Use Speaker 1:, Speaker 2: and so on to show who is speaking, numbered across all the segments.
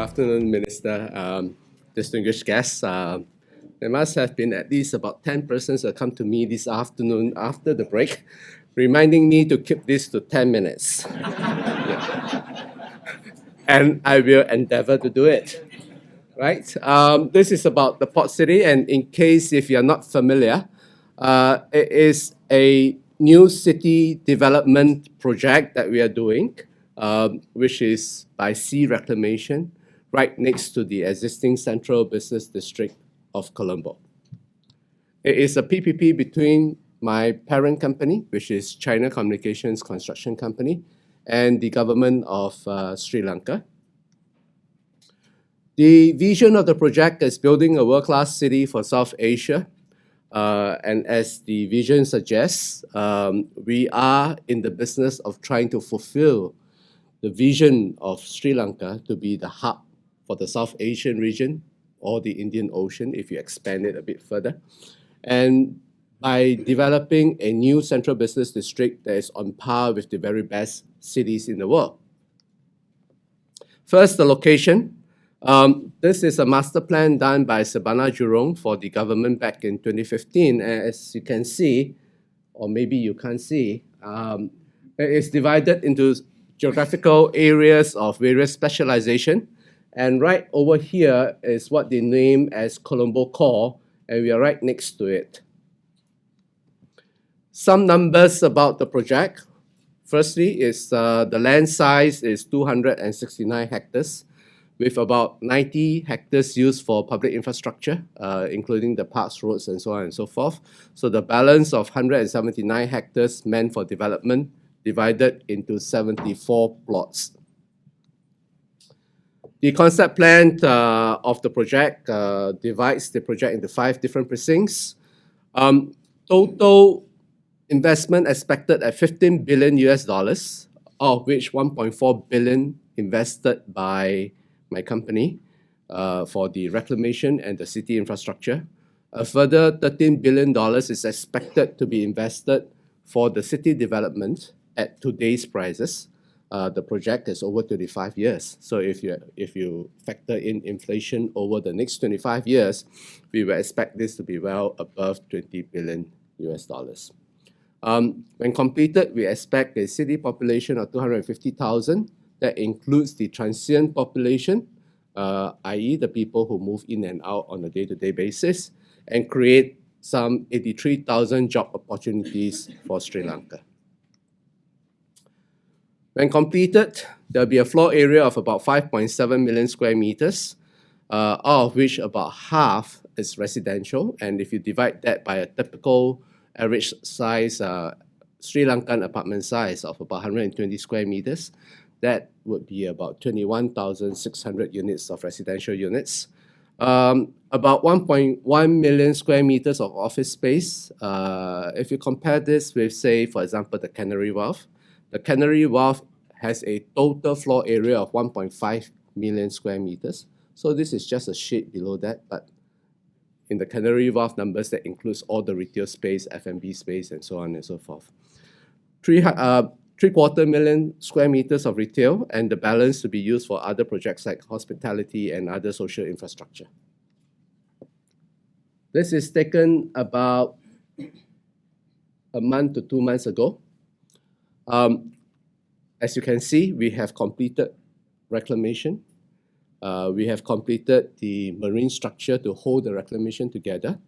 Speaker 1: afternoon, Minister. Distinguished guests. There must have been at least about 10 persons that come to me this afternoon after the break, reminding me to keep this to 10 minutes. And I will endeavor to do it. Right? This is about the port city, and in case if you're not familiar, it is a new city development project that we are doing, which is by sea reclamation, right next to the existing Central Business District of Colombo. It is a PPP between my parent company, which is China Communications Construction Company, and the government of Sri Lanka. The vision of the project is building a world-class city for South Asia. And as the vision suggests, we are in the business of trying to fulfill the vision of Sri Lanka to be the hub for the South Asian region or the Indian Ocean, if you expand it a bit further. And by developing a new central business district that is on par with the very best cities in the world. First, the location. This is a master plan done by Sabana Jurong for the government back in 2015. As you can see, or maybe you can't see, it is divided into geographical areas of various specialization. And right over here is what they name as Colombo Core, and we are right next to it. Some numbers about the project. Firstly, is the land size is 269 hectares, with about 90 hectares used for public infrastructure, including the parks, roads, and so on and so forth. So the balance of 179 hectares meant for development divided into 74 plots. The concept plan of the project divides the project into 5 different precincts. Total investment expected at $15 billion US, of which 1.4 billion invested by my company for the reclamation and the city infrastructure. A further $13 billion is expected to be invested for the city development at today's prices. The project is over 25 years. So if you factor in inflation over the next 25 years, we will expect this to be well above 20 billion US dollars. When completed, we expect a city population of 250,000. That includes the transient population, i.e. the people who move in and out on a day-to-day basis, and create some 83,000 job opportunities for Sri Lanka. When completed, there'll be a floor area of about 5.7 million square meters, out of which about half is residential. And if you divide that by a typical average size Sri Lankan apartment size of about 120 square meters, that would be about 21,600 units of residential units. About 1.1 million square meters of office space. If you compare this with, say, for example, the Canary Wharf, the Canary Wharf has a total floor area of 1.5 million square meters. So this is just a shade below that, but in the Canary Wharf numbers, that includes all the retail space, F&B space, and so on and so forth. 3/4 million square meters of retail, and the balance to be used for other projects like hospitality and other social infrastructure. This is taken about a month to 2 months ago. As you can see, we have completed reclamation. We have completed the marine structure to hold the reclamation together.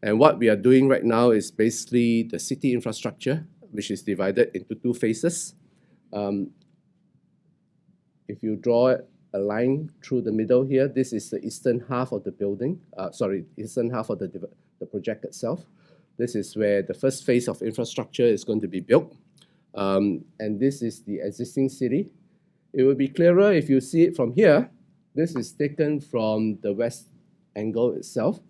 Speaker 1: And what we are doing right now is basically the city infrastructure, which is divided into 2 phases. If you draw a line through the middle here, this is the eastern half of the building, eastern half of the project itself. This is where the first phase of infrastructure is going to be built. And this is the existing city. It will be clearer if you see it from here. This is taken from the west angle itself.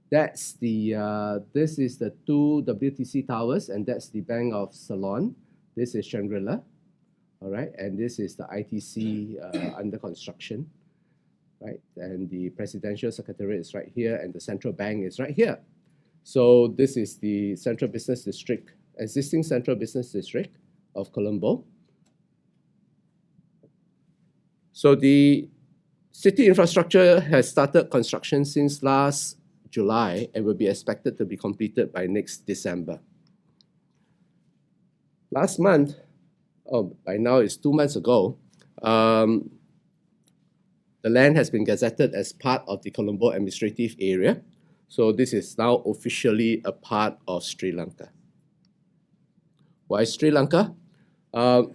Speaker 1: That's this is the 2 WTC towers, and that's the Bank of Ceylon. This is Shangri-La, all right? And this is the ITC under construction, right? And the Presidential Secretariat is right here, and the Central Bank is right here. So this is the Central Business District, existing Central Business District of Colombo. So the City infrastructure has started construction since last July and will be expected to be completed by next December. Last month, by now it's 2 months ago, the land has been gazetted as part of the Colombo administrative area. So this is now officially a part of Sri Lanka. Why Sri Lanka?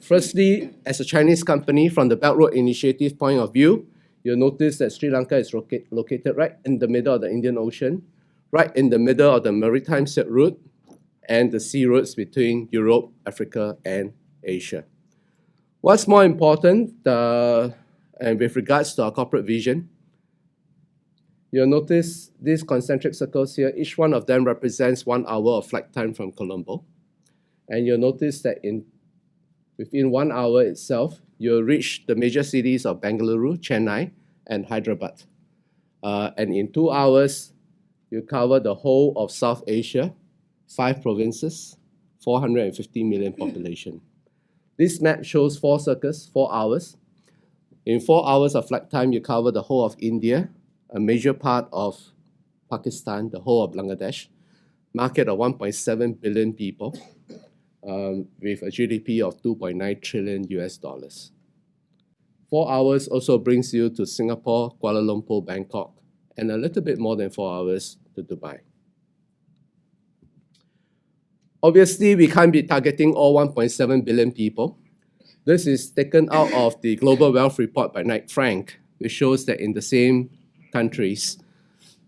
Speaker 1: Firstly, as a Chinese company, from the Belt Road Initiative point of view, you'll notice that Sri Lanka is located right in the middle of the Indian Ocean, right in the middle of the maritime Silk Route and the sea routes between Europe, Africa, and Asia. What's more important, and with regards to our corporate vision, you'll notice these concentric circles here. Each one of them represents 1 hour of flight time from Colombo. And you'll notice that within 1 hour itself, you'll reach the major cities of Bengaluru, Chennai, and Hyderabad. And in 2 hours, you cover the whole of South Asia, 5 provinces, 450 million population. This map shows 4 circles, 4 hours. In 4 hours of flight time, you cover the whole of India, a major part of Pakistan, the whole of Bangladesh, market of 1.7 billion people, with a GDP of 2.9 trillion US dollars. 4 hours also brings you to Singapore, Kuala Lumpur, Bangkok, and a little bit more than 4 hours to Dubai. Obviously, we can't be targeting all 1.7 billion people. This is taken out of the Global Wealth Report by Knight Frank, which shows that in the same countries,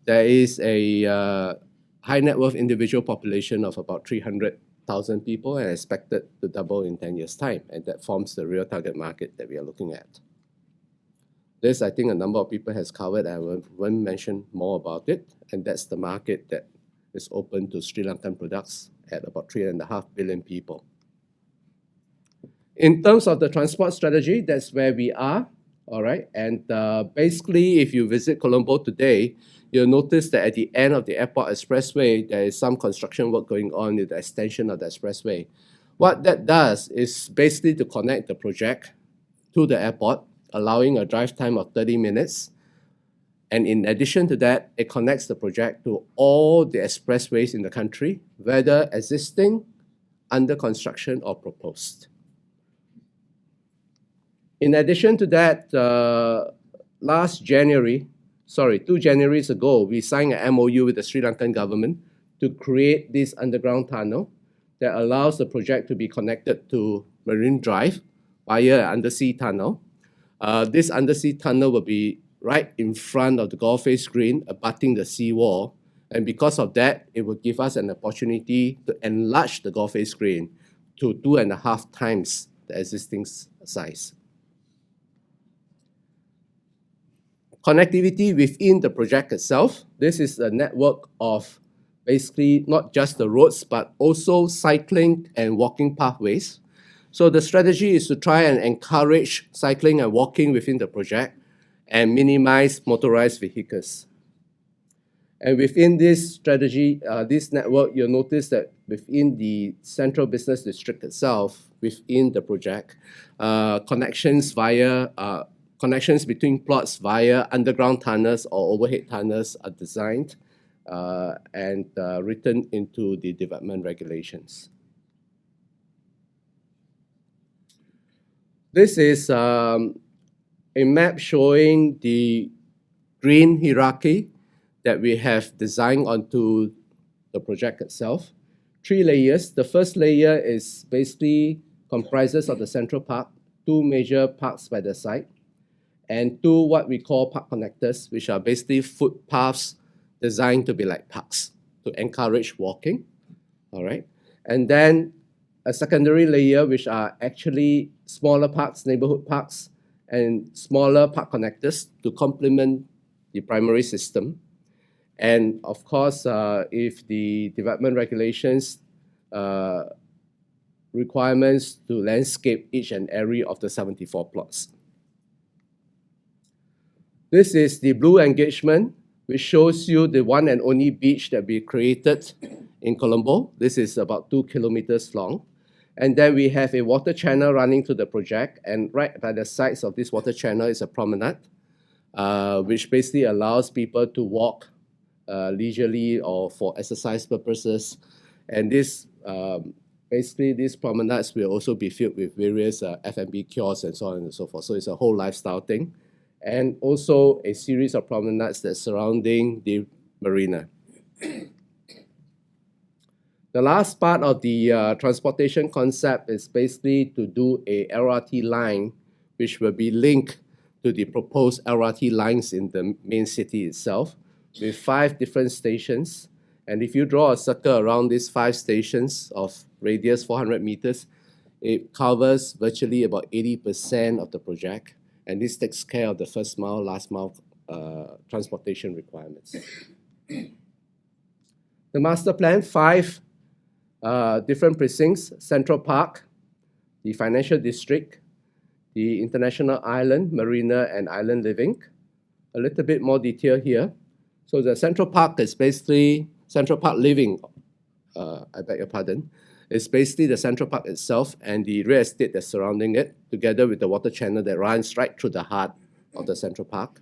Speaker 1: there is a high net worth individual population of about 300,000 people and expected to double in 10 years' time. And that forms the real target market that we are looking at. This, I think, a number of people has covered. I won't mention more about it. And that's the market that is open to Sri Lankan products at about 3.5 billion people. In terms of the transport strategy, that's where we are. All right, and basically, if you visit Colombo today, you'll notice that at the end of the airport expressway, there is some construction work going on with the extension of the expressway. What that does is basically to connect the project to the airport, allowing a drive time of 30 minutes. And in addition to that, it connects the project to all the expressways in the country, whether existing, under construction, or proposed. In addition to that, 2 Januaries ago, we signed an MOU with the Sri Lankan government to create this underground tunnel that allows the project to be connected to Marine Drive via an undersea tunnel. This undersea tunnel will be right in front of the golf face green, abutting the seawall. And because of that, it will give us an opportunity to enlarge the golf face green to 2.5 times the existing size. Connectivity within the project itself. This is a network of basically not just the roads, but also cycling and walking pathways. So the strategy is to try and encourage cycling and walking within the project and minimize motorized vehicles. And within this strategy, this network, you'll notice that within the central business district itself, within the project, connections between plots via underground tunnels or overhead tunnels are designed and written into the development regulations. This is a map showing the green hierarchy that we have designed onto the project itself. 3 layers. The first layer is basically comprises of the central park, 2 major parks by the side, and 2 what we call park connectors, which are basically footpaths designed to be like parks to encourage walking. All right, and then a secondary layer, which are actually smaller parks, neighborhood parks, and smaller park connectors to complement the primary system. And of course, if the development regulations requirements to landscape each and every of the 74 plots. This is the blue engagement, which shows you the one and only beach that we created in Colombo. This is about 2 kilometers long. And then we have a water channel running to the project, and right by the sides of this water channel is a promenade. which basically allows people to walk leisurely or for exercise purposes. And this basically these promenades will also be filled with various F&B kiosks and so on and so forth. So it's a whole lifestyle thing. And also a series of promenades that's surrounding the marina. The last part of the transportation concept is basically to do a LRT line which will be linked to the proposed LRT lines in the main city itself with 5 different stations. And if you draw a circle around these 5 stations of radius 400 meters, it covers virtually about 80% of the project. And this takes care of the first mile, last mile transportation requirements. The master plan, 5 different precincts: Central Park, the Financial District, the International Island, Marina, and Island Living. A little bit more detail here. So the Central Park is basically, Central Park Living, I beg your pardon, is basically the Central Park itself and the real estate that's surrounding it, together with the water channel that runs right through the heart of the Central Park.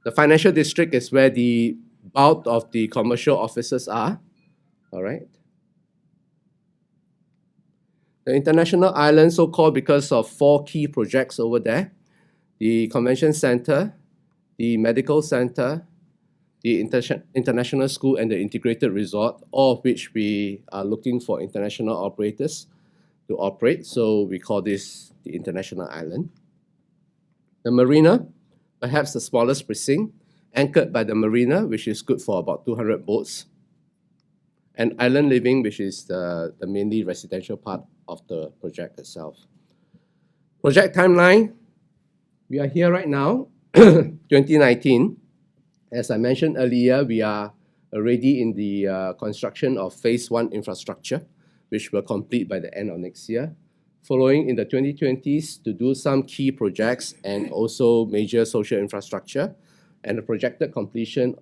Speaker 1: The Financial District is where the bulk of the commercial offices are. All right. The International Island, so-called because of 4 key projects over there: the Convention Center, the Medical Center, the International School, and the Integrated Resort, all of which we are looking for international operators to operate. So we call this the International Island. The Marina, perhaps the smallest precinct, anchored by the Marina, which is good for about 200 boats. And Island Living, which is the mainly residential part of the project itself. Project timeline, we are here right now, 2019. As I mentioned earlier, we are already in the construction of phase 1 infrastructure, which will complete by the end of next year. Following in the 2020s to do some key projects and also major social infrastructure, and the projected completion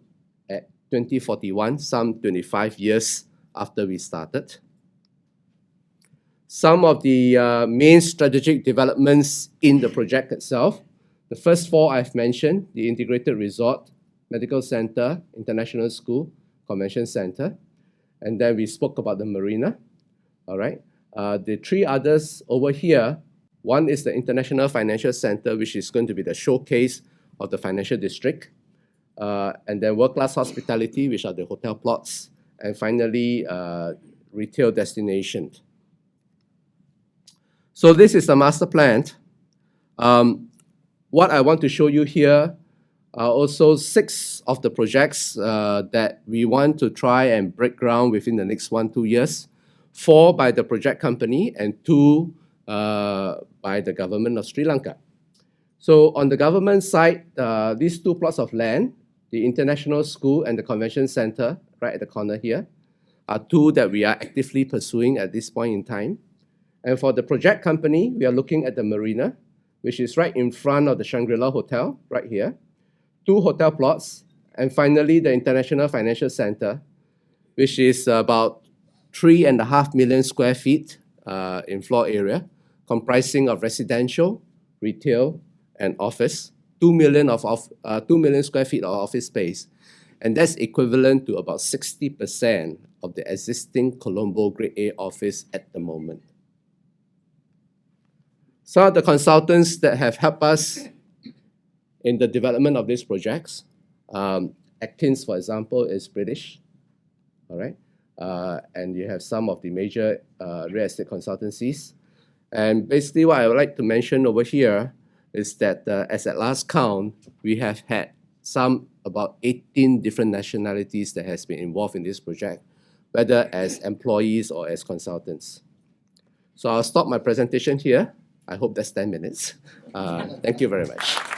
Speaker 1: at 2041, some 25 years after we started. Some of the main strategic developments in the project itself. The first 4 I've mentioned: the Integrated Resort, Medical Center, International School, Convention Center. And then we spoke about the Marina. All right. The 3 others over here, one is the International Financial Center, which is going to be the showcase of the Financial District. And then world-class hospitality, which are the hotel plots. And finally, retail destination. So this is the master plan. What I want to show you here are also 6 of the projects that we want to try and break ground within the next 1-2 years. 4 by the project company and 2 by the government of Sri Lanka. So on the government side, these 2 plots of land, the International School and the Convention Center, right at the corner here, are 2 that we are actively pursuing at this point in time. And for the project company, we are looking at the Marina, which is right in front of the Shangri-La Hotel, right here. 2 hotel plots. And finally, the International Financial Center, which is about 3.5 million square feet in floor area, comprising of residential, retail, and office. 2 million square feet of office space. And that's equivalent to about 60% of the existing Colombo Grade A office at the moment. Some of the consultants that have helped us in the development of these projects, Atkins, for example, is British, all right? And you have some of the major real estate consultancies. And basically what I would like to mention over here is that as at last count, we have had about 18 different nationalities that has been involved in this project, whether as employees or as consultants. So I'll stop my presentation here. I hope that's 10 minutes. Thank you very much.